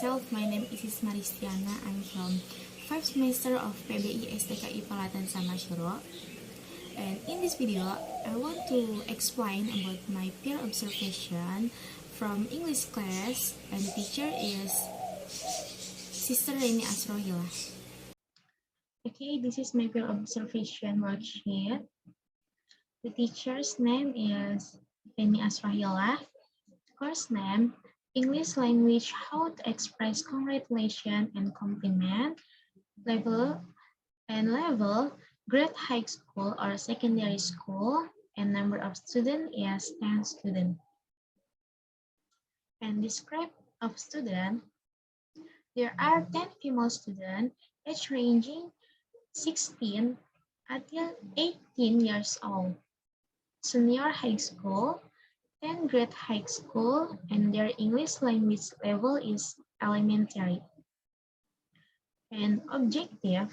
myself. My name is Isma Ristiyana. I'm from 5th semester of PBI STKI Pelatan Sama Syuro. And in this video, I want to explain about my peer observation from English class, and the teacher is Sister Reni Asrohila. Okay, this is my peer observation worksheet. The teacher's name is Reni Asrohila. Course name, English language, how to express congratulation and compliment, level, grade high school or secondary school, and number of students is 10 students. And describe of student, there are 10 female students, age ranging 16 until 18 years old. Senior high school, 10th grade high school, and their English language level is elementary. And objective,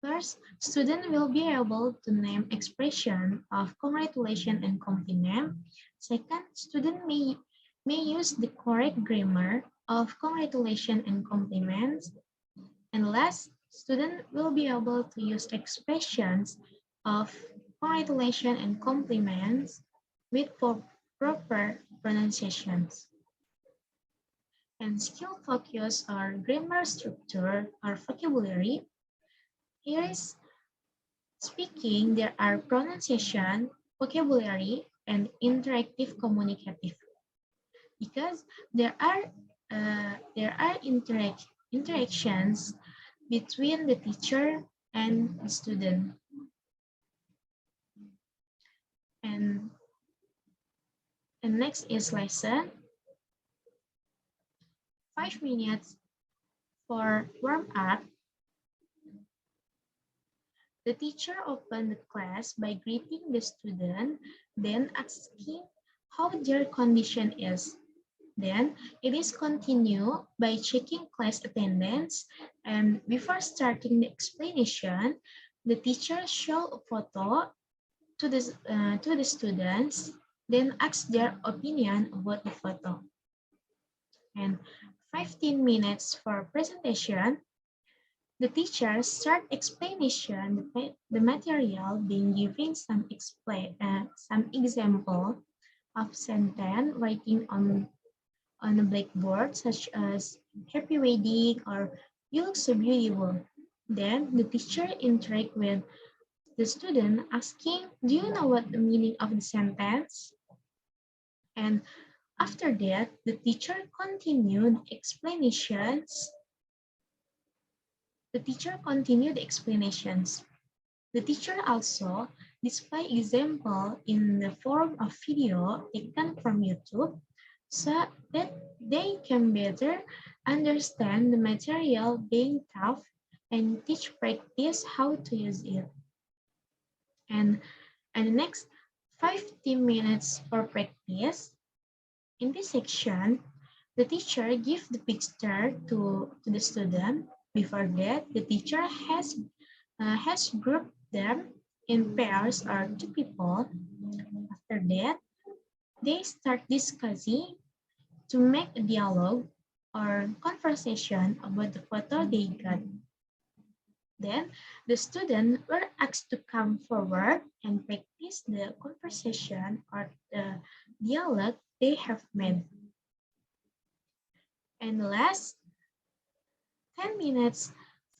first, student will be able to name expression of congratulation and compliment. Second, student may use the correct grammar of congratulation and compliments. And last, student will be able to use expressions of congratulation and compliments with proper pronunciations. And skill focus or grammar structure or vocabulary. Here is speaking, there are pronunciation, vocabulary, and interactive communicative. Because there are interactions between the teacher and the student. And next is lesson. 5 minutes for warm up. The teacher opened the class by greeting the student, then asking how their condition is. Then it is continued by checking class attendance, and before starting the explanation, the teacher showed a photo to the students, then asked their opinion about the photo. And 15 minutes for presentation. The teacher start explanation the material, being giving some example of sentence writing on the blackboard, such as happy wedding or you look so beautiful. Then the teacher interact with the student, asking, do you know what the meaning of the sentence? And after that, the teacher continued explanations. The teacher also display example in the form of video taken from YouTube, so that they can better understand the material being taught and teach practice how to use it. And the next 15 minutes for practice. In this section, the teacher gives the picture to the student. Before that, the teacher has grouped them in pairs or two people. After that, they start discussing to make a dialogue or conversation about the photo they got. Then the students were asked to come forward and practice the conversation or the dialogue they have made. And last, 10 minutes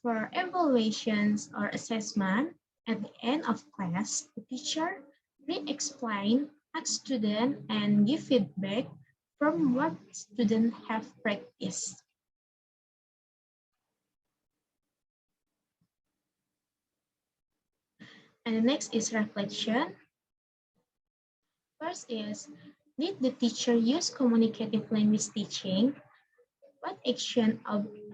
for evaluations or assessment. At the end of class, the teacher re-explain, ask students, and give feedback from what students have practiced. And the next is reflection. First is, did the teacher use communicative language teaching? What action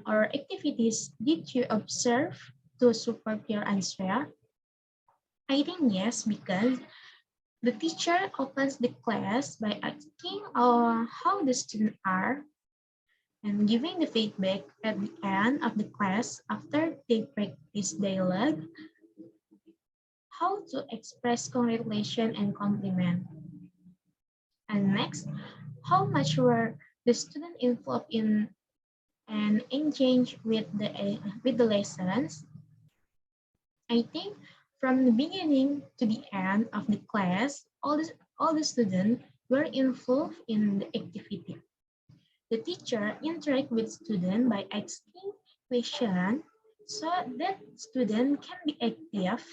or activities did you observe to support your answer? I think yes, because the teacher opens the class by asking how the students are and giving the feedback at the end of the class after they practice dialogue, how to express congratulation and compliment. And next, how much were the students involved in and engage with the lessons. I think from the beginning to the end of the class, all the students were involved in the activity. The teacher interact with students by asking questions so that students can be active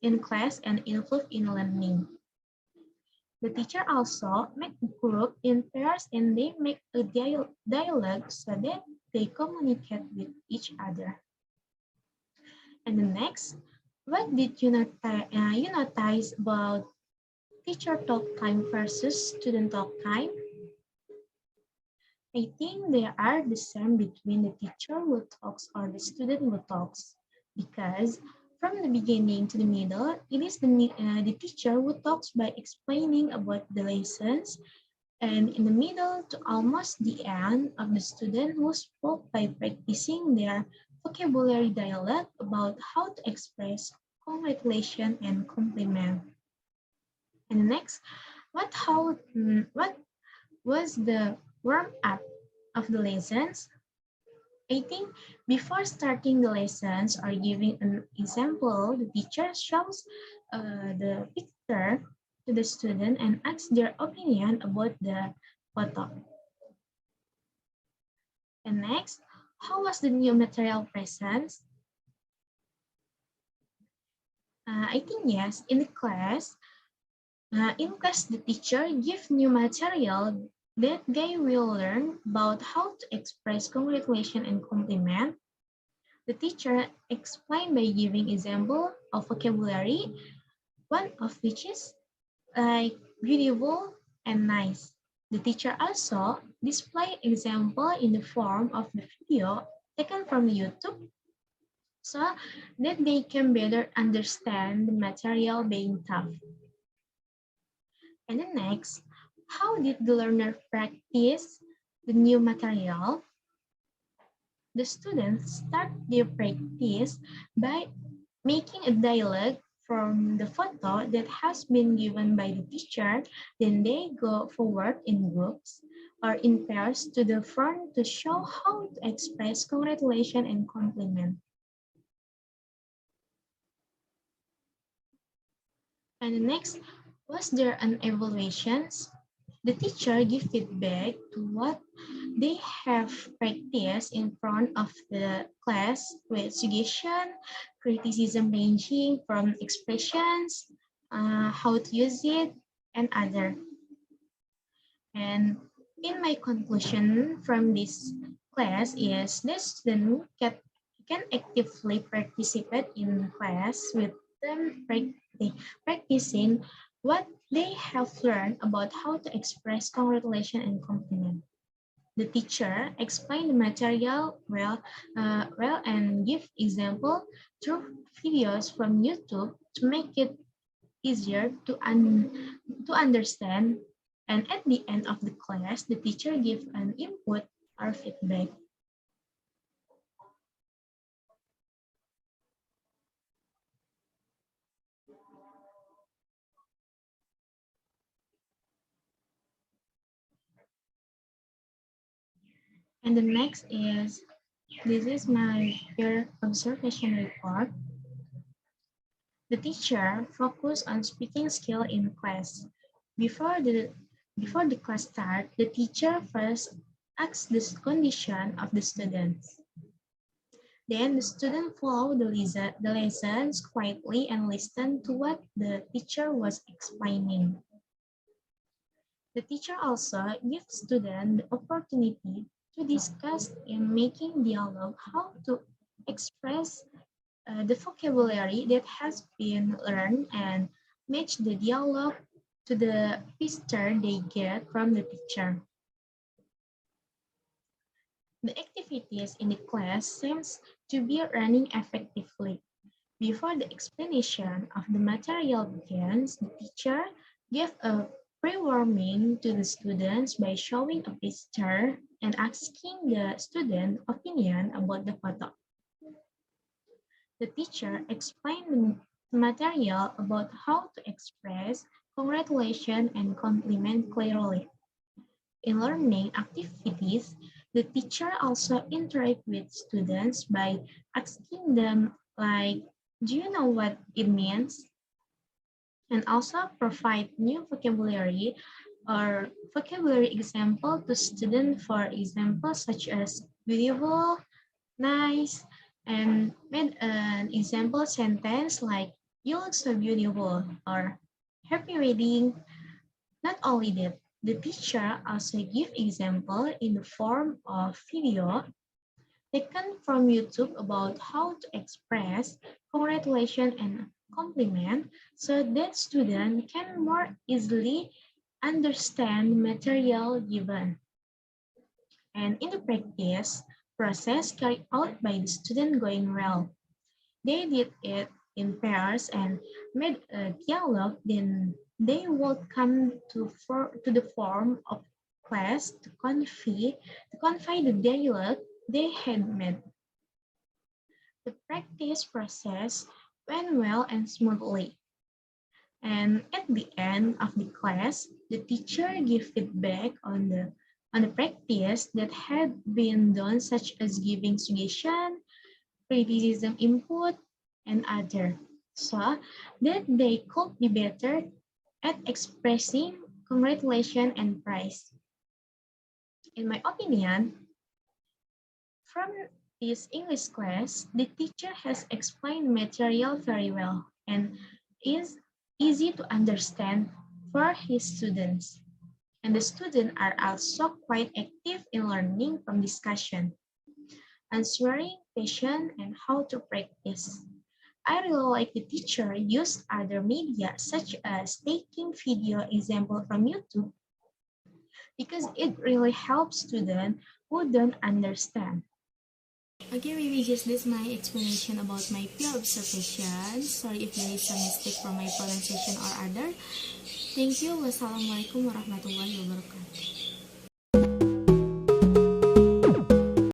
in class and involved in learning. The teacher also make group in pairs and they make a dialogue so that they communicate with each other. And the next, what did you notice about teacher talk time versus student talk time? I think they are the same between the teacher who talks or the student who talks, because from the beginning to the middle, it is the teacher who talks by explaining about the lessons, and in the middle to almost the end of the student who spoke by practicing their vocabulary dialogue about how to express congratulation and compliment. And next, what was the warm up of the lessons? I think before starting the lessons or giving an example, the teacher shows the picture to the student and asks their opinion about the photo. And next, how was the new material present? I think yes, in class the teacher give new material that they will learn about how to express congratulation and compliment. The teacher explained by giving example of vocabulary, one of which is like beautiful and nice. The teacher also display example in the form of the video taken from YouTube so that they can better understand the material being taught. And the next, how did the learner practice the new material? The students start their practice by making a dialogue from the photo that has been given by the teacher. Then they go forward in groups or in pairs to the front to show how to express congratulation and compliment. And the next, was there an evaluations? The teacher give feedback to what they have practiced in front of the class with suggestion, criticism ranging from expressions, how to use it, and other. And in my conclusion from this class is the student can actively participate in class with them practicing what they have learned about how to express congratulation and compliment. The teacher explain the material well and give example through videos from YouTube to make it easier to understand. And at the end of the class, the teacher give an input or feedback. And the next is, this is my peer observation report. The teacher focused on speaking skill in class. Before the before the class start, the teacher first asks the condition of the students. Then the student follow the lessons quietly and listen to what the teacher was explaining. The teacher also gives students the opportunity to discuss in making dialogue how to express the vocabulary that has been learned and match the dialogue to the picture they get from the teacher. The activities in the class seems to be running effectively. Before the explanation of the material begins, the teacher gave a pre-warming to the students by showing a picture and asking the student opinion about the photo. The teacher explained the material about how to express congratulation and compliment clearly. In learning activities, The teacher also interact with students by asking them like, do you know what it means? And also provide new vocabulary or vocabulary example to students, for example, such as beautiful, nice, and made an example sentence like, you look so beautiful, or happy wedding. Not only that, the teacher also give example in the form of video taken from YouTube about how to express congratulation and compliment so that student can more easily understand material given. And in the practice process carried out by the student going well. They did it in pairs and made a dialogue, then they would come to the form of class to convey the dialogue they had made. The practice process went well and smoothly. And at the end of the class, the teacher gave feedback on the practice that had been done, such as giving suggestion, criticism input, and other, so that they could be better at expressing congratulation and praise. In my opinion, from this English class, the teacher has explained material very well and is easy to understand for his students. And the students are also quite active in learning from discussion, answering question, and how to practice. I really like the teacher used other media such as taking video example from YouTube because it really helps students who don't understand. Okay, maybe just this my explanation about my peer observation. Sorry if there is some mistake from my pronunciation or other. Thank you. Wassalamualaikum warahmatullahi wabarakatuh.